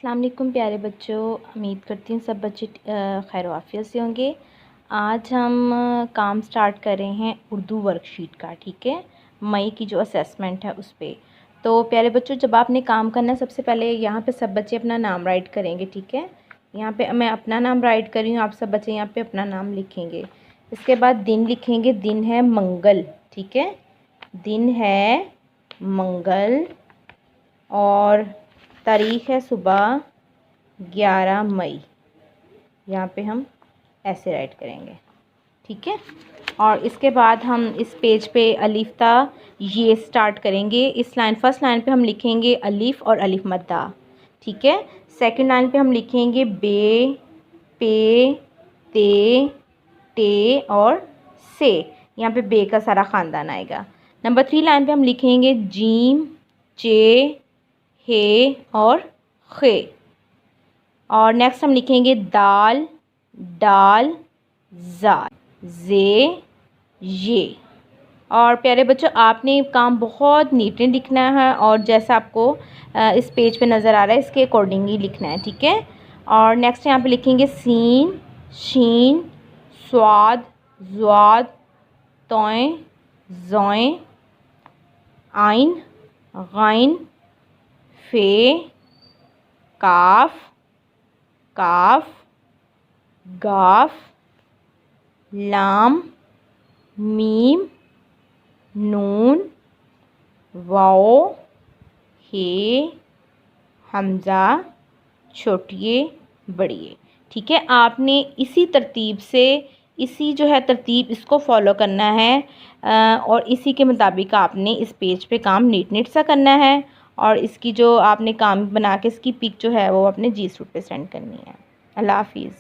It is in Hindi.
अस्सलाम वालेकुम प्यारे बच्चों, उम्मीद करती हूँ सब बच्चे खैर आफियत से होंगे। आज हम काम स्टार्ट कर रहे हैं उर्दू वर्कशीट का। ठीक है, मई की जो असेसमेंट है उस पर। तो प्यारे बच्चों, जब आपने काम करना है सबसे पहले यहाँ पे सब बच्चे अपना नाम राइट करेंगे। ठीक है, यहाँ पे मैं अपना नाम राइट कर रही हूँ, आप सब बच्चे यहाँ पे अपना नाम लिखेंगे। इसके बाद दिन लिखेंगे, दिन है मंगल। ठीक है, दिन है मंगल और तारीख़ है सुबह 11 मई। यहाँ पे हम ऐसे राइट करेंगे। ठीक है, और इसके बाद हम इस पेज पे अलिफ्ता ये स्टार्ट करेंगे। इस लाइन फर्स्ट लाइन पे हम लिखेंगे अलिफ और अलिफ मद्दा। ठीक है, सेकंड लाइन पे हम लिखेंगे बे, पे, ते, टे और से। यहाँ पे बे का सारा ख़ानदान आएगा। नंबर 3 लाइन पे हम लिखेंगे जीम, चे, हे और खे। और नेक्स्ट हम लिखेंगे दाल, डाल, ज़ाल, जे, ये। और प्यारे बच्चों, आपने काम बहुत नीटली लिखना है और जैसा आपको इस पेज पे नज़र आ रहा है इसके अकॉर्डिंग ही लिखना है। ठीक है, और नेक्स्ट यहाँ पे लिखेंगे सीन, शीन, स्वाद, ज़्वाद, तोय, ज़ोय, आइन, गाइन, फे, काफ, काफ, गाफ, लाम, मीम, नून, वाओ, हे, हमज़ा, छोटिए बड़िए। ठीक है, आपने इसी तरतीब से इसी जो है तरतीब इसको फॉलो करना है और इसी के मुताबिक आपने इस पेज पे काम नीट सा करना है। और इसकी जो आपने काम बना के इसकी पिक जो है वो अपने जी सूट पे सेंड करनी है। अल्लाह हाफिज़।